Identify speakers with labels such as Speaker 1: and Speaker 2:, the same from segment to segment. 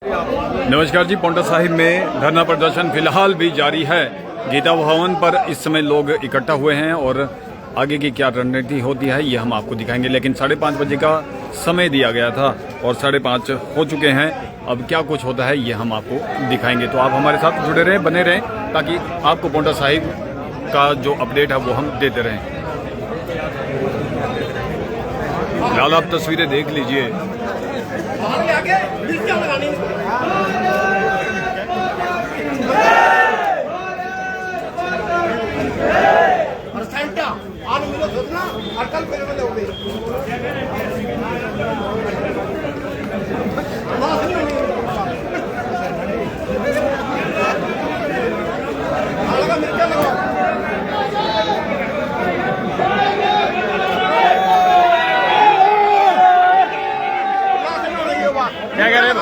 Speaker 1: नमस्कार जी। पांवटा साहिब में धरना प्रदर्शन फिलहाल भी जारी है। गीता भवन पर इस समय लोग इकट्ठा हुए हैं और आगे की क्या रणनीति होती है ये हम आपको दिखाएंगे। लेकिन 5:30 बजे का समय दिया गया था और 5:30 हो चुके हैं। अब क्या कुछ होता है ये हम आपको दिखाएंगे, तो आप हमारे साथ जुड़े रहें, बने रहें, ताकि आपको पांवटा साहिब का जो अपडेट है वो हम देते रहें। फिलहाल आप तस्वीरें देख लीजिए। क्या कह रहे हैं?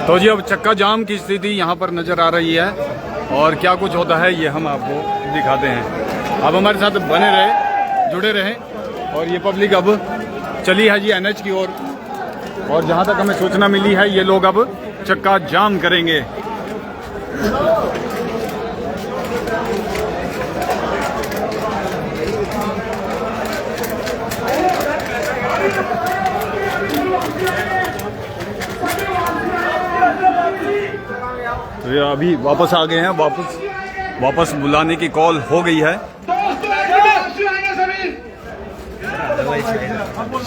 Speaker 1: तो जी अब चक्का जाम की स्थिति यहाँ पर नजर आ रही है और क्या कुछ होता है ये हम आपको दिखाते हैं। आप हमारे साथ बने रहे, जुड़े रहें। और ये पब्लिक अब चली है जी NH की ओर और जहाँ तक हमें सूचना मिली है ये लोग अब चक्का जाम करेंगे। तो ये अभी वापस आ गए हैं, वापस बुलाने की कॉल हो गई है।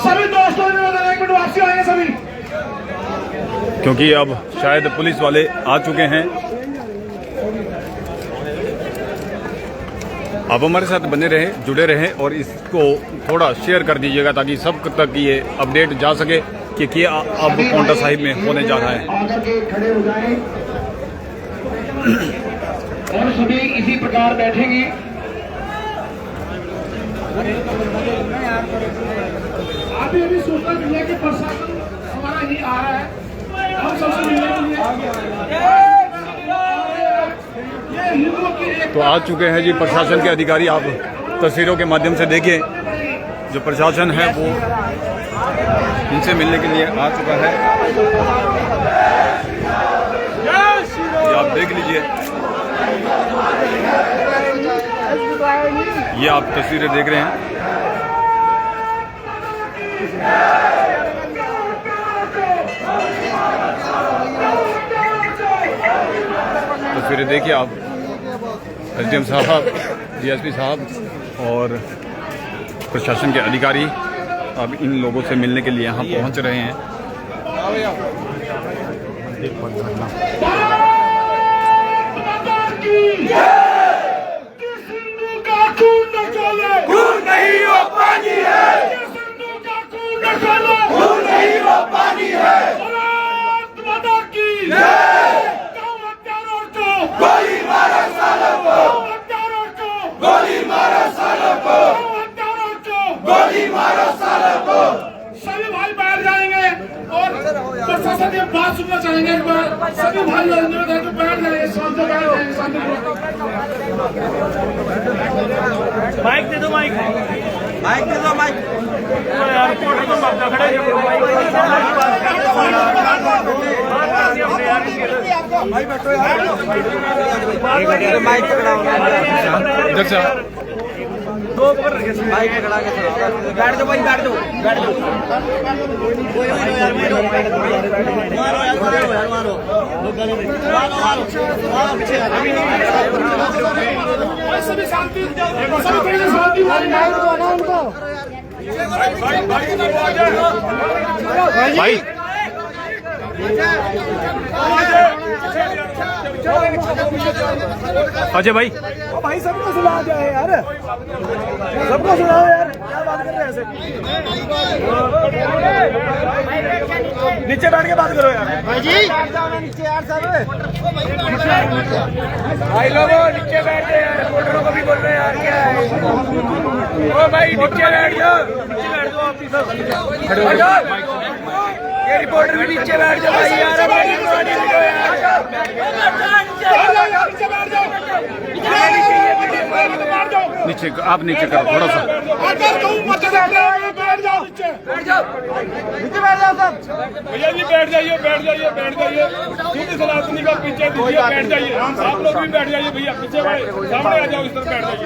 Speaker 1: सभी दोस्तों एक मिनट वापसी आएंगे सभी, क्योंकि अब शायद पुलिस वाले आ चुके हैं। आप हमारे साथ बने रहे, जुड़े रहे और इसको थोड़ा शेयर कर दीजिएगा ताकि सब तक ये अपडेट जा सके कि क्या अब पांवटा साहिब में होने जा रहा है।
Speaker 2: खड़े हो जाएं और सभी इसी प्रकार बैठेंगे। अभी सूचना मिली है कि प्रशासन हमारा ही आ रहा है। हम सबसे मिलने के लिए
Speaker 1: तो आ चुके हैं जी प्रशासन के अधिकारी। आप तस्वीरों के माध्यम से देखिए, जो प्रशासन है वो इनसे मिलने के लिए आ चुका है। ये आप देख लीजिए, ये आप तस्वीरें देख रहे हैं। तस्वीरें देखिए आप। SDM साहब, DSP साहब और प्रशासन के अधिकारी अब इन लोगों से मिलने के लिए यहाँ पहुँच रहे हैं।
Speaker 3: खून नहीं वो पानी है, खून नहीं वो पानी है। गोली मारो सालों को, गोली मारो सालों को, गोली मारो सालों को।
Speaker 2: सभी भाई बैठ जाएंगे और प्रशासन की बात सुनना चाहेंगे। सभी भाई बैठ जाएंगे, शांति
Speaker 4: माइक दे दो, माइक दे दो, माइक यार कोर्ट में बात खड़े भाई बैठो यार, माइक पकड़ाओ दो कवर रखे, माइक पकड़ा के बैठ दो भाई, बैठ दो
Speaker 2: सभी शांति, शांति
Speaker 1: भाई अजय भाई,
Speaker 4: भाई सबको सुना जाए यार, सबको सुनाओ यार, क्या बात कर रहे हैं ऐसे? नीचे बैठ के बात करो यार भाई जी, नीचे यार सब भाई लोगों नीचे बैठ जाओ यार, रिपोर्टरों को भी बोल रहे हैं यार, क्या है ओ भाई नीचे बैठ जाओ, नीचे बैठ जाओ आप सब, ये रिपोर्टर भी नीचे बैठ जाओ भाई यार, हमारी पुरानी वीडियो यार,
Speaker 1: नीचे आप नीचे करो थोड़ा सा।
Speaker 2: अगर तुम बैठ जाओ नीचे,
Speaker 4: बैठ जाओ सब,
Speaker 2: भैया जी बैठ जाइए, बैठ जाइए, बैठ जाइए, क्योंकि सलातनी का पीछे दीजिए, बैठ जाइए, आप लोग भी बैठ जाइए भैया, पीछे वाले सामने आ जाओ, इस तरफ बैठ जाइए।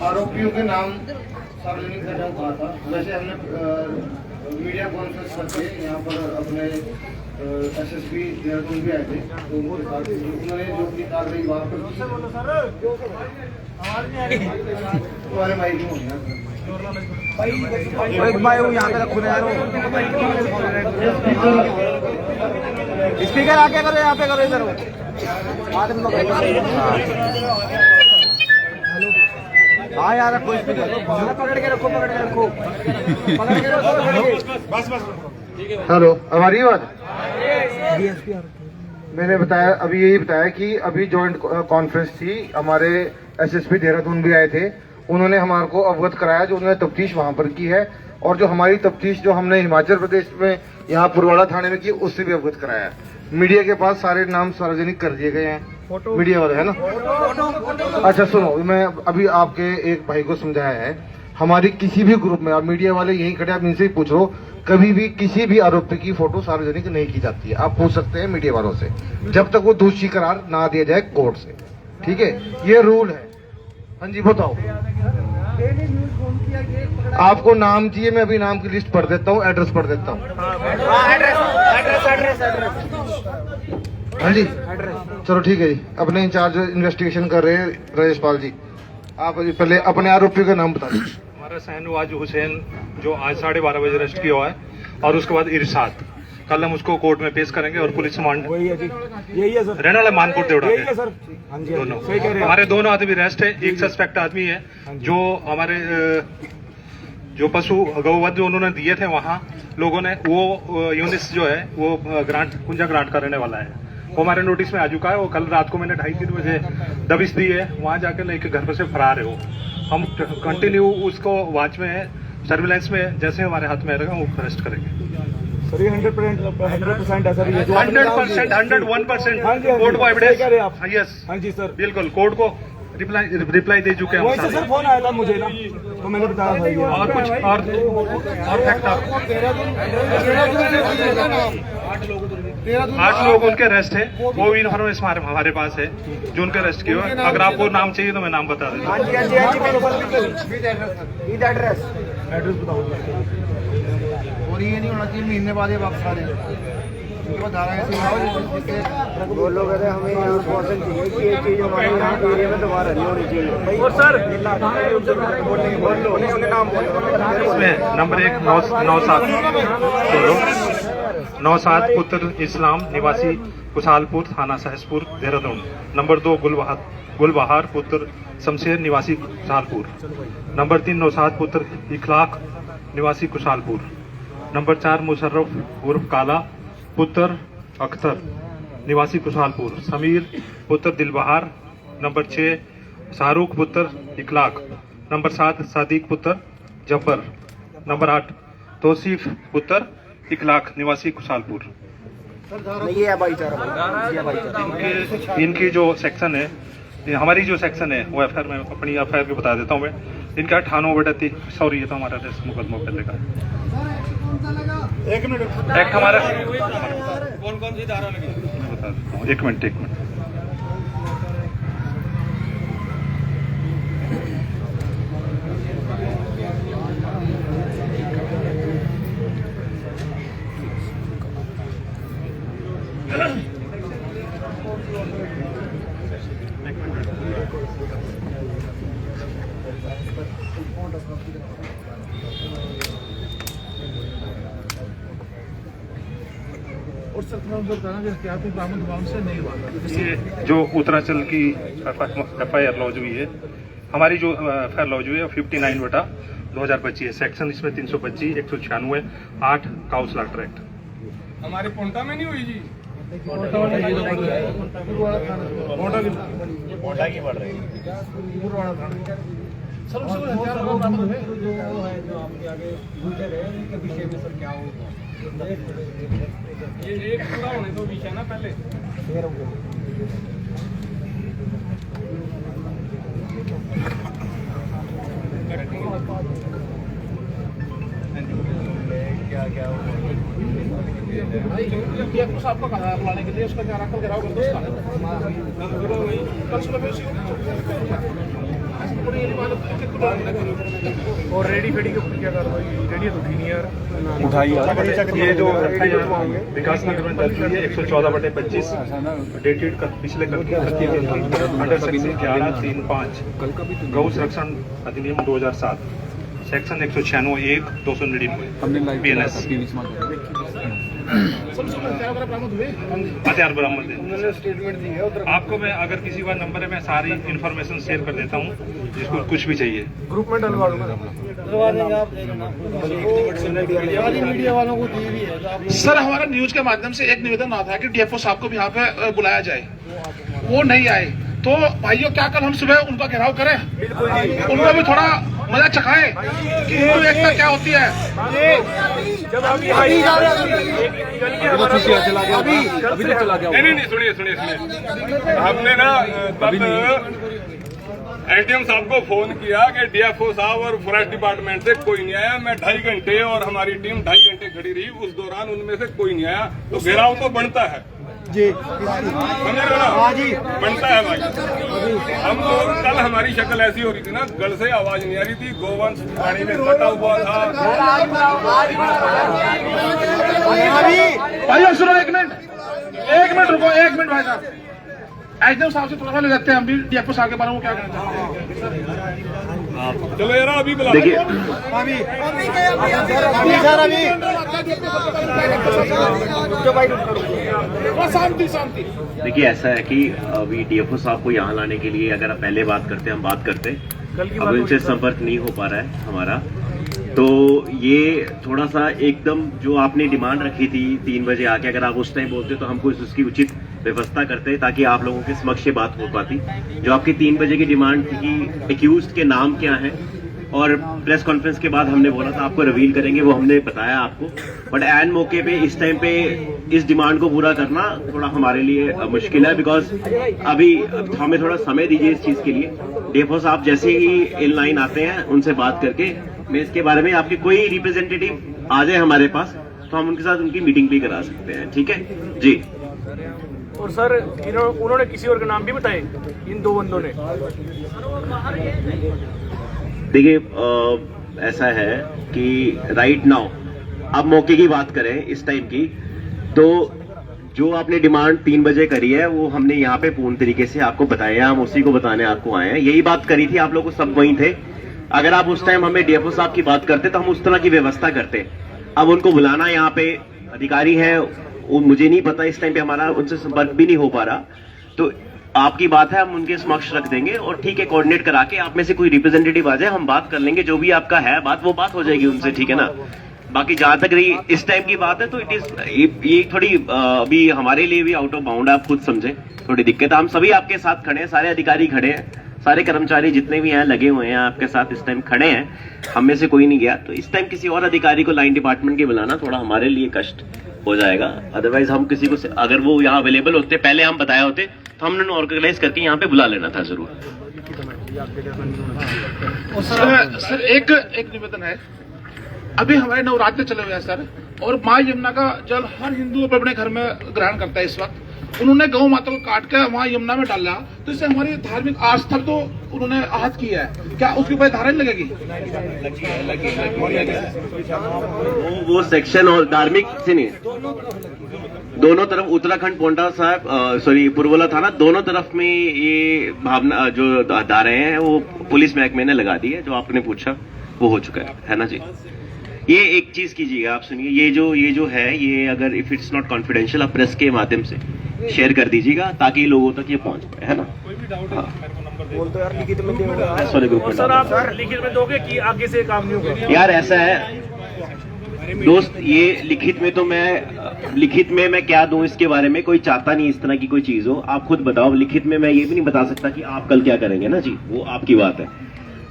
Speaker 5: आरोपियों के नाम सार्वजनिक करना कहा था। वैसे हमने मीडिया कॉन्फ्रेंस करके यहाँ पर अपने एसएसपी देहरादून भी आए थे, तो उनके साथ उन्होंने जो भी कार्रवाई वहाँ पर तुम्हारे माइक में हो
Speaker 4: भाई वो यहाँ पे रखो ना यार, स्पीकर आके करो, यहाँ पे करो, इधर हाँ यार रखो स्पीकर, पकड़ के रखो, पकड़ के रखो, पकड़ के रखो,
Speaker 2: बस बस
Speaker 5: हेलो, हमारी बात मैंने बताया, अभी यही बताया कि अभी जॉइंट कॉन्फ्रेंस थी, हमारे एसएसपी देहरादून भी आए थे, उन्होंने हमारे को अवगत कराया जो उन्होंने तफ्तीश वहां पर की है, और जो हमारी तफ्तीश जो हमने हिमाचल प्रदेश में यहाँ पुरवाड़ा थाने में की, उससे भी अवगत कराया। मीडिया के पास सारे नाम सार्वजनिक कर दिए गए हैं, मीडिया वाले है ना। अच्छा सुनो, मैं अभी आपके एक भाई को समझाया है, हमारी किसी भी ग्रुप में, और मीडिया वाले यही खड़े, आप इनसे ही पूछ लो, कभी भी किसी भी आरोपी की फोटो सार्वजनिक नहीं की जाती है। आप पूछ सकते हैं मीडिया वालों से, जब तक वो दोषी करार ना दिया जाए कोर्ट से, ठीक है, ये रूल है। हाँ जी बताओ, आपको नाम चाहिए, मैं अभी नाम की लिस्ट पढ़ देता हूँ, एड्रेस पढ़ देता हूँ। हाँ जी चलो ठीक है जी, अपने इंचार्ज इन्वेस्टिगेशन कर रहे हैं राजेश पाल जी, आप पहले अपने आरोपी का नाम बता दीजिए।
Speaker 6: हमारा सहनवाज हुसैन जो आज 12:30 बजे अरेस्ट किया हुआ है, और उसके बाद इरशाद, कल हम उसको कोर्ट में पेश करेंगे, और पुलिस रिमांड
Speaker 4: वही है जी, यही है सर,
Speaker 6: रहने वाला मानकोट देवड़ा
Speaker 4: यही है सर, हाँ जी
Speaker 6: दोनों,
Speaker 4: सही कह रहे हैं,
Speaker 6: हमारे दोनों आदमी रेस्ट है। एक सस्पेक्ट आदमी है जो हमारे जो पशु गौवध जो उन्होंने दिए थे वहाँ लोगों ने, वो यूनिस जो है वो ग्रांट कुंजा ग्रांट का रहने वाला है, वो हमारे नोटिस में आ चुका है। वो कल रात को मैंने 2:30-3 बजे दबिश दी है, वहाँ जाकर लेके घर पर से फरार है वो। हम कंटिन्यू उसको वॉच में है, सर्विलांस में, जैसे हमारे हाथ में रहेगा वो अरेस्ट करेंगे।
Speaker 4: सर ये 100% है सर, ये
Speaker 6: 100%, 101% कोर्ट को एविडेंस, यस
Speaker 4: हाँ जी सर,
Speaker 6: बिल्कुल कोर्ट को रिप्लाई दे चुके हैं
Speaker 4: वही से सर फोन आया था मुझे ना, तो मैंने बताया था ये,
Speaker 6: और कुछ और फैक्ट 8 लोग उनके अरेस्ट है, वो भी इन्फॉर्मेशन हमारे पास है जो उनके अरेस्ट किए हुए। अगर आपको नाम चाहिए तो मैं नाम बता देता हूँ।
Speaker 4: हाँ जी हाँ जी हाँ जी, विद एड्रेस बताओ,
Speaker 5: और ये नहीं होना चाहिए महीने बाद ये वापस आ जाए,
Speaker 4: वो लोग कहते हैं हमें यहाँ कॉशन चाहिए कि ये चीज हमारे यहाँ के एरिया में दोबारा नहीं होनी चाहिए। और सर
Speaker 6: इसमें नंबर 1 97 पुत्र इस्लाम निवासी कुशालपुर थाना सहसपुर देहरादून। नंबर 2 गुलबहार पुत्र शमशेर निवासी कुशालपुर। नंबर 3 नौशाद पुत्र इखलाक निवासी कुशालपुर। नंबर 4 मुशर्रफ उर्फ काला पुत्र अख्तर निवासी कुशालपुर। समीर पुत्र दिलबहार। नंबर 6 शाहरुख पुत्र इखलाक। नंबर 7 सादिक पुत्र जब्बर। नंबर 8 तौसीफ पुत्र इखलाक निवासी कुशालपुर।
Speaker 4: ये है भाईचारा,
Speaker 6: इनकी जो सेक्शन है, हमारी जो सेक्शन है वो एफआईआर में, अपनी एफआईआर को बता देता हूँ मैं। इनका 98/30, सॉरी ये तो हमारा मुकदमा पहले का एक्ट हमारा
Speaker 4: कौन कौन सी धारा लगी
Speaker 6: बता देता हूँ। एक मिनट
Speaker 2: और सरकार को कहना कि एहतियाती बरामद हुआ उनसे नहीं हुआ।
Speaker 6: ये जो उत्तरांचल की FIR लॉन्च हुई है, हमारी जो FIR लॉन्च हुई है 59/2025 है। सेक्शन इसमें 325, 196, 8 काउ स्लॉटर एक्ट।
Speaker 4: हमारे पोंटा में नहीं हुई जी।
Speaker 2: पोंटा की बढ़ रही है सर। उससे कोई हथियार बरामद हुए?
Speaker 4: ये एक पूरा होने दो विषय ना पहले।
Speaker 2: ये कुछ आपको कहा है बुलाने के लिए, उसका क्या रखा गिराव कर दो उसका। कल सुबह में उसी
Speaker 6: और रेडी फेडी के ऊपर क्या कार्रवाई? रेडी तो थी नहीं यार, उठाई ये जो विकास नगर में दर्ज हुई है 114/25 डेटेड पिछले कल की अंडर सेक्शन 11(3)(5) गौ संरक्षण अधिनियम 2007 सेक्शन 196(1) 299 BNS हथियार बरामद है।
Speaker 2: स्टेटमेंट दी है उधर।
Speaker 6: आपको मैं अगर किसी का नंबर है मैं सारी इन्फॉर्मेशन शेयर कर देता हूँ, जिसको कुछ भी चाहिए।
Speaker 2: ग्रुप में डलवा दूंगा, डलवा देंगे आप। मीडिया वालों को दी भी है सर। हमारा न्यूज के माध्यम से एक निवेदन आता है कि DFO साहब को भी यहाँ पे बुलाया जाए, वो नहीं आए। तो भाइयों क्या कल हम सुबह उनका घेराव करें, उनको भी थोड़ा मजा चखाएं कि हिंदू एकता क्या होती है।
Speaker 7: नहीं सुनिए हमने ना तब एसडीएम साहब को फोन किया कि DFO साहब और फॉरेस्ट डिपार्टमेंट से कोई नहीं आया। मैं 2.5 घंटे और हमारी टीम 2.5 घंटे खड़ी रही, उस दौरान उनमें से कोई नहीं आया। तो घेराव तो बनता है जी, समझ रहे ना जी, बनता है भाई। हम लोग कल हमारी शक्ल ऐसी हो रही थी ना, गल से आवाज नहीं आ रही थी, गोवंश पानी में कटा हुआ था।
Speaker 2: भाइयों सुनो, एक मिनट रुको, 1 मिनट भाई साहब। एसडीएम साहब से थोड़ा सा ले जाते हैं हम भी DFO साहब के बारे में क्या कहना चाहते हैं।
Speaker 7: चलो यार अभी बुला
Speaker 3: देखिए
Speaker 2: शांति।
Speaker 3: देखिए ऐसा है कि अभी DFO साहब को यहाँ लाने के लिए अगर आप पहले बात करते हम बात करते, अब इनसे संपर्क नहीं हो पा रहा है हमारा। तो ये थोड़ा सा एकदम जो आपने डिमांड रखी थी 3 बजे आके, अगर आप उस टाइम बोलते तो हमको उसकी उचित व्यवस्था करते ताकि आप लोगों के समक्ष ये बात हो पाती। जो आपकी 3 बजे की डिमांड थी कि एक्यूज्ड के नाम क्या हैं, और प्रेस कॉन्फ्रेंस के बाद हमने बोला था आपको रिवील करेंगे, वो हमने बताया आपको। बट एन मौके पे इस टाइम पे इस डिमांड को पूरा करना थोड़ा हमारे लिए मुश्किल है, बिकॉज अभी हमें थोड़ा समय दीजिए इस चीज के लिए। DFO साहब जैसे ही इन लाइन आते हैं उनसे बात करके मैं इसके बारे में आपके कोई रिप्रेजेंटेटिव आ जाए हमारे पास तो हम उनके साथ उनकी मीटिंग भी करा सकते हैं, ठीक है जी।
Speaker 4: और सर उन्होंने किसी और का नाम भी बताए इन 2 बंदों ने।
Speaker 3: देखिए ऐसा है कि राइट नाउ अब मौके की बात करें इस टाइम की, तो जो आपने डिमांड 3 बजे करी है वो हमने यहाँ पे पूर्ण तरीके से आपको बताया, हम उसी को बताने आपको आए हैं। यही बात करी थी, आप लोग सब वहीं थे। अगर आप उस टाइम हमें DFO साहब की बात करते तो हम उस तरह की व्यवस्था करते। अब उनको बुलाना, यहाँ पे अधिकारी है, वो मुझे नहीं पता, इस टाइम पे हमारा उनसे संपर्क भी नहीं हो पा रहा। तो आपकी बात है, हम उनके समक्ष रख देंगे और ठीक है, कोऑर्डिनेट करा के आप में से कोई रिप्रेजेंटेटिव आ जाए, हम बात कर लेंगे। जो भी आपका है बात, वो बात हो जाएगी उनसे, ठीक है ना। बाकी जहां तक रही इस टाइम की बात है तो इट इज ये थोड़ी अभी हमारे लिए भी आउट ऑफ बाउंड है, आप खुद समझे, थोड़ी दिक्कत है। हम सभी आपके साथ खड़े हैं, सारे अधिकारी खड़े हैं, सारे कर्मचारी जितने भी हैं लगे हुए हैं आपके साथ इस टाइम खड़े हैं, हम में से कोई नहीं गया। तो इस टाइम किसी और अधिकारी को लाइन डिपार्टमेंट के बुलाना थोड़ा हमारे लिए कष्ट हो जाएगा। अदरवाइज हम किसी को, अगर वो यहाँ अवेलेबल होते, पहले हम बताया होते तो हमने ऑर्गेनाइज करके यहाँ पे बुला लेना था जरूर।
Speaker 2: सर एक निवेदन है, अभी हमारे नवरात्र चले हुए हैं सर, और माँ यमुना का जल हर हिंदू अपने घर में ग्रहण करता है। इस वक्त उन्होंने गौ माता को काट के माँ यमुना में डाला, तो इससे हमारी धार्मिक आस्था तो उन्होंने आहत की है, क्या उसके ऊपर धारण लगेगी?
Speaker 3: वो सेक्शन और धार्मिक से नहीं, दोनों तरफ उत्तराखंड पोंटा साहब सॉरी पुरवला थाना, दोनों तरफ में ये भावना जो धारे हैं वो पुलिस महकमे ने लगा दी है। जो आपने पूछा वो हो चुका है ना जी। ये एक चीज कीजिएगा, आप सुनिए, ये जो है, ये अगर इफ इट्स नॉट कॉन्फिडेंशियल, आप प्रेस के माध्यम से शेयर कर दीजिएगा ताकि लोगों तक ये पहुंच पाए, है ना।
Speaker 4: सर आप लिखित में दोगे कि आगे से काम नहीं होगा?
Speaker 3: यार ऐसा है दोस्त, ये लिखित में मैं क्या दूं इसके बारे में, कोई चाहता नहीं इस तरह की कोई चीज हो। आप खुद बताओ, लिखित में मैं ये भी नहीं बता सकता कि आप कल क्या करेंगे ना जी, वो आपकी बात है।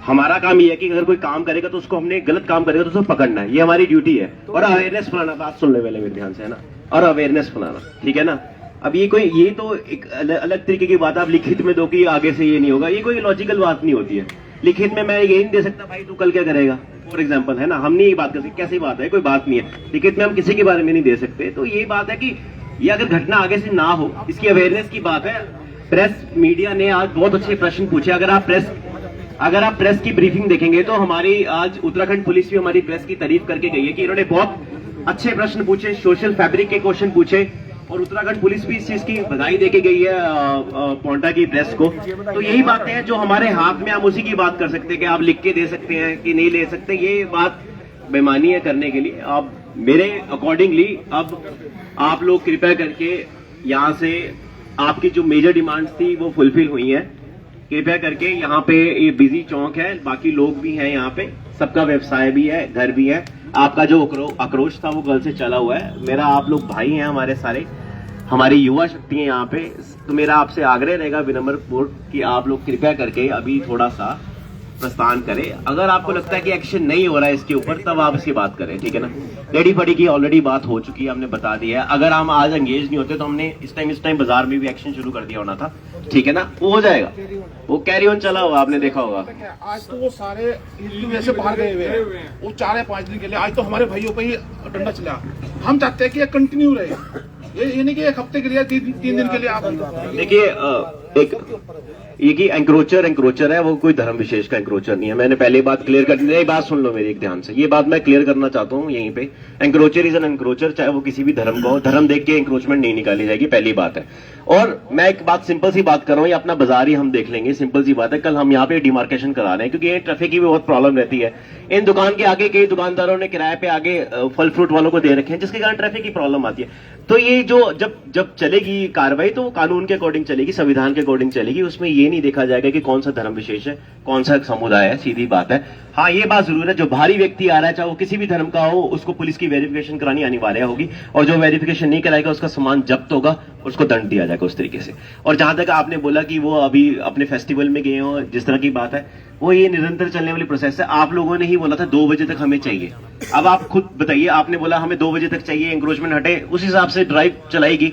Speaker 3: हमारा काम ये है कि अगर कोई काम करेगा तो उसको, हमने गलत काम करेगा तो उसको पकड़ना है, ये हमारी ड्यूटी है। और अवेयरनेस फैलाना, बात सुन ले पहले मेरे ध्यान से, है ना, और अवेयरनेस फैलाना, ठीक है ना। अब ये तो एक अलग तरीके की बात आप लिखित में दो कि आगे से ये नहीं होगा, ये कोई लॉजिकल बात नहीं होती है। लिखित में मैं ये नहीं दे सकता भाई तू कल क्या करेगा, फॉर एग्जाम्पल, है ना, हम नहीं ये बात कर सकते, कैसी बात है, कोई बात नहीं है। लिखित में हम किसी के बारे में नहीं दे सकते। तो ये बात है कि ये अगर घटना आगे से ना हो, इसकी अवेयरनेस की बात है। प्रेस मीडिया ने आज बहुत अच्छे प्रश्न पूछे। अगर आप प्रेस की ब्रीफिंग देखेंगे तो हमारी आज उत्तराखंड पुलिस भी हमारी प्रेस की तारीफ करके गई है कि इन्होंने बहुत अच्छे प्रश्न पूछे, सोशल फैब्रिक के क्वेश्चन पूछे, और उत्तराखंड पुलिस भी इस चीज की बधाई देके गई है पोंटा की प्रेस को। तो यही बातें हैं जो हमारे हाथ में, हम उसी की बात कर सकते हैं कि आप लिख के दे सकते हैं कि नहीं ले सकते, ये बात बेमानी है करने के लिए। आप मेरे अकॉर्डिंगली अब आप लोग कृपया करके यहाँ से, आपकी जो मेजर डिमांड्स थी वो फुलफिल हुई हैं। कृपया करके यहाँ पे, ये बिजी चौक है, बाकी लोग भी हैं यहाँ पे, सबका व्यवसाय भी है, घर भी है। आपका जो आक्रोश था वो कल से चला हुआ है। मेरा, आप लोग भाई हैं हमारे सारे, हमारी युवा शक्ति है यहाँ पे, तो मेरा आपसे आग्रह रहेगा विनम्रपूर्वक कि आप लोग कृपया करके अभी थोड़ा सा प्रस्थान करें। अगर आपको लगता है कि एक्शन नहीं हो रहा है इसके ऊपर, तब आप इसकी बात करें, ठीक है ना। रेडी फड़ी की ऑलरेडी बात हो चुकी है, हमने बता दिया है। अगर हम आज एंगेज नहीं होते तो हमने इस टाइम बाजार में भी एक्शन शुरू कर दिया होना था, ठीक है ना। वो हो जाएगा, वो कैरी ऑन चला हुआ, आपने देखा होगा।
Speaker 2: आज तो वो सारे हिंदू ऐसे बाहर गए हुए हैं, वो 4 या 5 दिन के लिए। आज तो हमारे भाइयों पे ही डंडा चला। हम चाहते हैं कि ये कंटिन्यू रहे, ये नहीं कि एक हफ्ते के लिए, 3 दिन के लिए। आप
Speaker 3: देखिए, ये कि एंक्रोचर है, वो कोई धर्म विशेष का एंक्रोचर नहीं है। मैंने पहले बात क्लियर कर दी, बात सुन लो मेरी एक ध्यान से, ये बात मैं क्लियर करना चाहता हूँ यहीं पे। एंक्रोचर इज एन एंक्रोचर, चाहे वो किसी भी धर्म को, धर्म देख के एंक्रोचमेंट नहीं निकाली जाएगी, पहली बात है। और मैं एक बात, सिंपल सी बात कर रहा हूँ, ये अपना बाजार ही हम देख लेंगे, सिंपल सी बात है। कल हम यहाँ पे डिमार्केशन करा रहे हैं क्योंकि ट्रैफिक की भी बहुत प्रॉब्लम रहती है। इन दुकान के आगे कई दुकानदारों ने किराए पे आगे फल फ्रूट वालों को दे रखे हैं, जिसके कारण ट्रैफिक की प्रॉब्लम आती है। तो ये जो जब चलेगी कार्रवाई तो कानून के अकॉर्डिंग चलेगी, संविधान के अकॉर्डिंग चलेगी। उसमें ये नहीं देखा जाएगा कि कौन सा धर्म विशेष है, कौन सा समुदाय है, सीधी बात है। हाँ, ये बात जरूर है, जो बाहरी व्यक्ति आ रहा है, चाहे वो किसी भी धर्म का हो, उसको पुलिस की वेरिफिकेशन करानी अनिवार्य होगी, और जो वेरिफिकेशन नहीं कराएगा उसका सामान जब्त होगा, उसको दंड दिया जाएगा उस तरीके से। और जहां तक आपने बोला कि वो अभी अपने फेस्टिवल में गए हो, जिस तरह की बात है, वो ये निरंतर चलने वाली प्रोसेस है। आप लोगों ने ही बोला था 2 बजे तक हमें चाहिए। अब आप खुद बताइए, आपने बोला हमें 2 बजे तक चाहिए, एंक्रोचमेंट हटे, उस हिसाब से ड्राइव चलाएगी।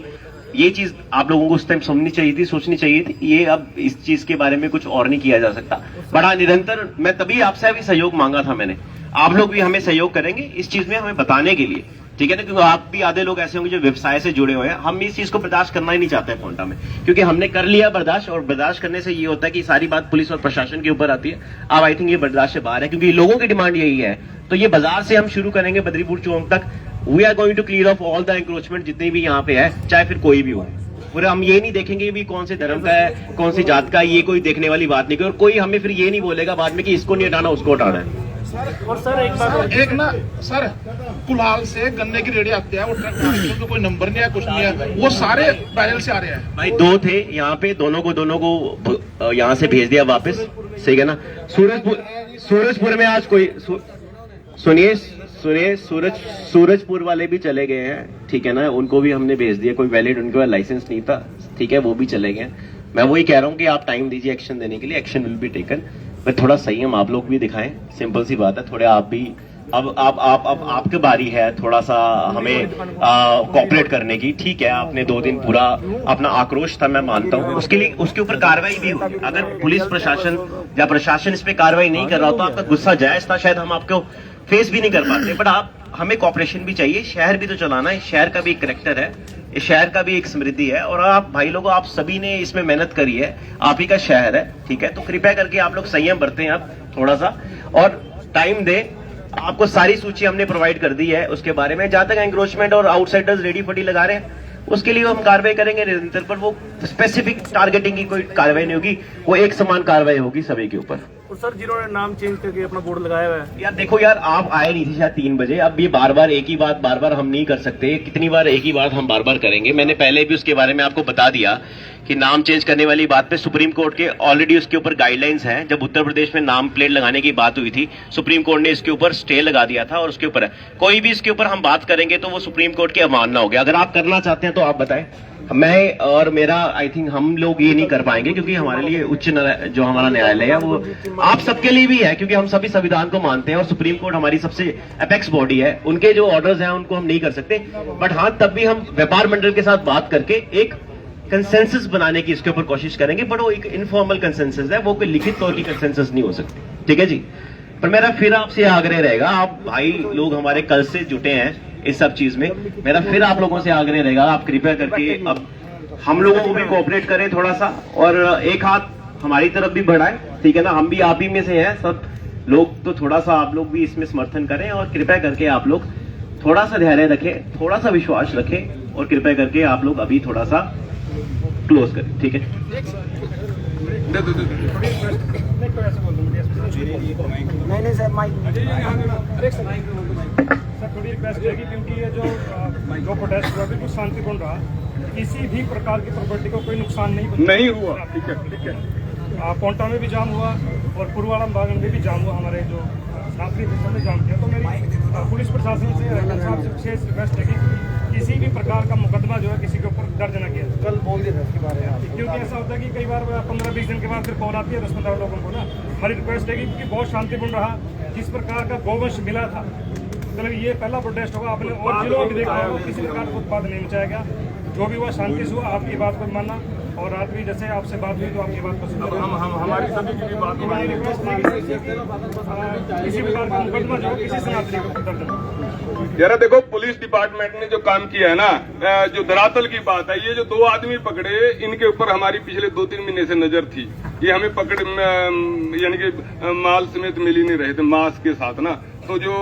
Speaker 3: ये चीज आप लोगों को उस टाइम समझनी चाहिए थी, सोचनी चाहिए थी। ये अब इस चीज के बारे में कुछ और नहीं किया जा सकता। बड़ा निरंतर, मैं तभी आपसे अभी सहयोग मांगा था मैंने। आप लोग भी हमें सहयोग करेंगे इस चीज में, हमें बताने के लिए, ठीक है ना। क्योंकि आप भी आधे लोग ऐसे होंगे जो व्यवसाय से जुड़े हुए हैं। हम इस चीज को बर्दाश्त करना ही नहीं चाहते हैं पोंटा में, क्योंकि हमने कर लिया बर्दाश्त, और बर्दाश्त करने से ये होता है कि सारी बात पुलिस और प्रशासन के ऊपर आती है। अब आई थिंक ये बर्दाश्त से बाहर है, क्योंकि लोगों की डिमांड यही है। तो ये बाजार से हम शुरू करेंगे, बद्रीपुर चौक तक। We are going to clear off all the encroachment जितने भी यहाँ पे है, चाहे फिर कोई भी हो। पूरा हम ये नहीं देखेंगे भी कौन से धर्म का है, कौन सी जात का है, ये कोई देखने वाली बात नहीं। और कोई हमें फिर ये नहीं बोलेगा बाद में कि इसको नहीं हटाना, उसको हटाना है।
Speaker 4: और सर एक बात,
Speaker 2: एक ना सर, कुलाल से गन्ने की रेडी आते हैं, वो ट्रक कोई नंबर नहीं है, कुछ नहीं है, वो सारे पैदल से आ रहे हैं।
Speaker 3: भाई 2 थे यहाँ पे, दोनों को यहाँ से भेज दिया वापस, सही है ना। सूरजपुर में आज कोई, सुनिए सूरजपुर वाले भी चले गए हैं, ठीक है ना। उनको भी हमने भेज दिया, कोई वैलिड उनके पास लाइसेंस नहीं था, ठीक है, वो भी चले गए। मैं वही कह रहा हूँ कि आप टाइम दीजिए एक्शन देने के लिए, एक्शन विल बी टेकन। मैं थोड़ा संयम आप लोग भी दिखाएं, सिंपल सी बात है। थोड़े आप भी, अब आपकी बारी है थोड़ा सा हमें कोऑपरेट करने की, ठीक है। आपने 2 दिन पूरा अपना आक्रोश था, मैं मानता हूँ, उसके लिए उसके ऊपर कार्रवाई भी होगी। अगर पुलिस प्रशासन या प्रशासन इस पे कार्रवाई नहीं कर रहा तो आपका गुस्सा जायज था, शायद हम आपको फेस भी नहीं कर पाते। बट आप, हमें कॉपरेशन भी चाहिए, शहर भी तो चलाना है, शहर का भी एक करेक्टर है, इस शहर का भी एक समृद्धि है। और आप भाई लोगों, आप सभी ने इसमें मेहनत करी है, आप ही का शहर है, ठीक है। तो कृपया करके आप लोग संयम बरतें आप थोड़ा सा, और टाइम दें। आपको सारी सूची हमने प्रोवाइड कर दी है उसके बारे में। जहां तक एंक्रोचमेंट और आउटसाइडर्स रेडी फटी लगा रहे हैं, उसके लिए हम कार्रवाई करेंगे निरंतर, पर वो स्पेसिफिक टारगेटिंग की कोई कार्रवाई नहीं होगी, वो एक समान कार्रवाई होगी सभी के ऊपर।
Speaker 8: और सर जिन्होंने नाम चेंज करके अपना बोर्ड लगाया हुआ है।
Speaker 3: यार देखो यार, आप आए नहीं थे शायद 3 बजे। अब ये बार बार एक ही बात बार बार हम नहीं कर सकते। कितनी बार एक ही बात हम बार बार करेंगे? मैंने पहले भी उसके बारे में आपको बता दिया कि नाम चेंज करने वाली बात पे सुप्रीम कोर्ट के ऑलरेडी उसके ऊपर गाइडलाइंस हैं। जब उत्तर प्रदेश में नाम प्लेट लगाने की बात हुई थी, सुप्रीम कोर्ट ने इसके ऊपर स्टे लगा दिया था और उसके ऊपर है। कोई भी इसके ऊपर हम बात करेंगे तो वो सुप्रीम कोर्ट की अवमानना हो गया। अगर आप करना चाहते हैं तो आप बताएं। मैं और मेरा आई थिंक हम लोग ये नहीं कर पाएंगे, क्योंकि हमारे लिए उच्च जो हमारा न्यायालय है वो आप सबके लिए भी है, क्योंकि हम सभी संविधान को मानते हैं और सुप्रीम कोर्ट हमारी सबसे एपेक्स बॉडी है। उनके जो ऑर्डर्स हैं उनको हम नहीं कर सकते, बट हाँ तब भी हम व्यापार मंडल के साथ बात करके एक कंसेंसस बनाने की इसके ऊपर कोशिश करेंगे। बट वो एक इनफॉर्मल कंसेंसस है, वो कोई लिखित तौर की कंसेंसस नहीं हो सकती। ठीक है जी। पर मेरा फिर आपसे आग्रह रहेगा, आप भाई लोग हमारे कल से जुटे हैं इस सब चीज में, मेरा फिर आप लोगों से आग्रह रहेगा, आप कृपया करके अब हम लोगों को भी कोऑपरेट करें थोड़ा सा, और एक हाथ हमारी तरफ भी बढ़ाएं। ठीक है ना, हम भी आप ही में से हैं सब लोग, तो थोड़ा सा आप लोग भी इसमें समर्थन करें और कृपया करके आप लोग थोड़ा सा धैर्य रखें, थोड़ा सा विश्वास रखें और कृपया करके आप लोग अभी थोड़ा सा क्लोज करें। ठीक है।
Speaker 4: नहीं सर माइक
Speaker 6: सर थोड़ी रिक्वेस्ट रहेगी, क्योंकि ये जो प्रोटेस्ट हुआ बिल्कुल शांतिपूर्ण रहा, किसी भी प्रकार की प्रॉपर्टी को कोई नुकसान नहीं
Speaker 7: हुआ। ठीक है।
Speaker 6: पोंटा में भी जाम हुआ और पूर्वाला बाग में भी जाम हुआ, हमारे जो नागरिक ने जाम किया। तो मेरी पुलिस प्रशासन से विशेष रिक्वेस्ट है कि किसी भी प्रकार का मुकदमा जो है किसी के ऊपर दर्ज न किया।
Speaker 5: कल बोल दिया इसके बारे में,
Speaker 6: क्योंकि ऐसा होता है कि कई बार 15-20 दिन के बाद फिर कॉल आती है 10-15 लोगों को ना। हमारी रिक्वेस्ट है कि बहुत शांतिपूर्ण रहा। जिस प्रकार का गोवंश मिला था, मतलब ये पहला प्रोटेस्ट होगा आपने और जिलों में देखा होगा, किसी प्रकार का उत्पाद नहीं मचाया गया। जो भी हुआ शांति से हुआ, आपकी बात को मानना, और रात भी जैसे आपसे बात हुई तो आपकी बात को सुना।
Speaker 7: हम हमारी सभी की भी बात
Speaker 6: हमारी रिक्वेस्ट है कि किसी प्रकार का मुकदमा जो किसी सनातनी को दर्ज न।
Speaker 7: यार देखो, पुलिस डिपार्टमेंट ने जो काम किया है ना, जो धरातल की बात है, ये जो 2 आदमी पकड़े, इनके ऊपर हमारी पिछले 2-3 महीने से नजर थी। ये हमें पकड़ यानी कि माल समेत मिल ही नहीं रहे थे मास्क के साथ ना। तो जो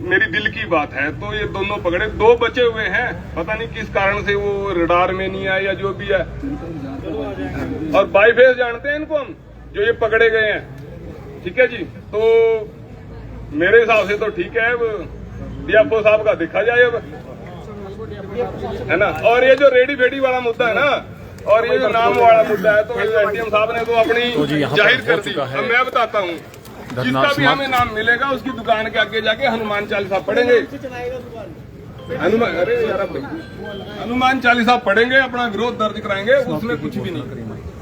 Speaker 7: मेरी दिल की बात है, तो ये दोनों पकड़े, 2 बचे हुए हैं, पता नहीं किस कारण से वो रडार में नहीं आए या जो भी है। और बाई फेस जानते हैं इनको हम, जो ये पकड़े गए हैं। ठीक है जी। तो मेरे हिसाब से तो ठीक है, डीएफओ साहब का देखा जाए अब, है ना। और ये जो रेडी फेडी वाला मुद्दा है ना, और ये जो नाम वाला मुद्दा है, तो एसडीएम साहब ने तो अपनी जाहिर कर दी। अब मैं बताता हूँ, जिसका भी हमें नाम मिलेगा उसकी दुकान के आगे जाके हनुमान चालीसा पढ़ेंगे। अरे यार, हनुमान चालीसा पढ़ेंगे, अपना विरोध दर्ज कराएंगे, उसमें कुछ भी नहीं।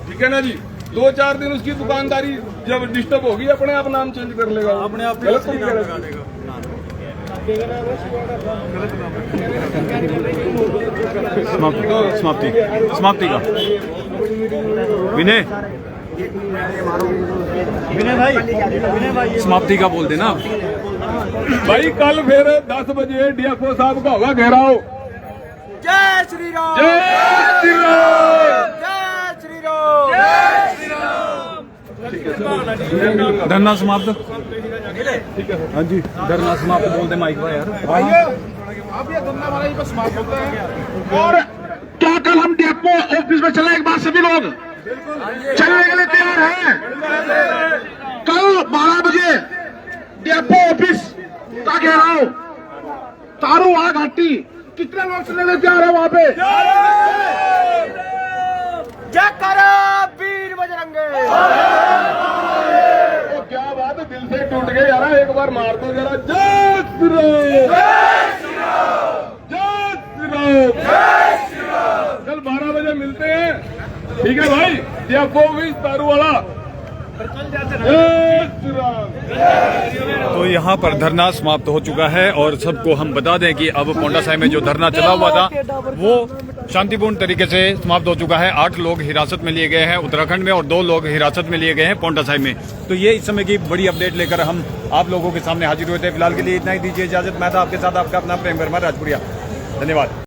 Speaker 7: ठीक है ना जी। 2-4 दिन उसकी दुकानदारी जब डिस्टर्ब होगी, अपने आप नाम चेंज कर लेगा, अपने आप गलत नहीं करेगा।
Speaker 1: समाप्ति का विनय भाई समाप्ति का बोल देना
Speaker 7: भाई। कल फिर 10 बजे डीएफओ साहब का होगा घेराव।
Speaker 4: जय श्री राम,
Speaker 7: जय श्री राम,
Speaker 4: जय श्री राम, जय श्री राम।
Speaker 1: धरना समाप्त। हाँ जी, धरना समाप्त बोल दे माइक भाई यार।
Speaker 2: अब ये धरना वाला ही बस समाप्त होता है। और क्या कल हम डीएफओ ऑफिस में चले? एक बार सभी लोग चलने के लिए तैयार हैं? कल 12 बजे डीएफओ ऑफिस का घेराव, तारूवाड़ा घाटी, कितने लोग चलने के लिए तैयार है वहां पे?
Speaker 4: जय करो वीर बजरंगे।
Speaker 7: क्या बात है, दिल से टूट गए यार। एक बार मार दो जरा, जय श्री राम, जय श्री राम, जय श्री राम, जय श्री राम। कल 12 बजे मिलते हैं। ठीक है भाई। डीएफओ भी तारूवाड़ा, जय श्री राम।
Speaker 1: तो यहाँ पर धरना समाप्त हो चुका है और सबको हम बता दें कि अब पोंटा साहिब में जो धरना चला हुआ था वो शांतिपूर्ण तरीके से समाप्त हो चुका है। 8 लोग हिरासत में लिए गए हैं उत्तराखंड में और 2 लोग हिरासत में लिए गए हैं पोंटा साहिब में। तो ये इस समय की बड़ी अपडेट लेकर हम आप लोगों के सामने हाजिर हुए थे। फिलहाल के लिए इतना ही, दीजिए इजाजत। मैं था आपके साथ आपका अपना प्रेम वर्मा राजपुरिया। धन्यवाद।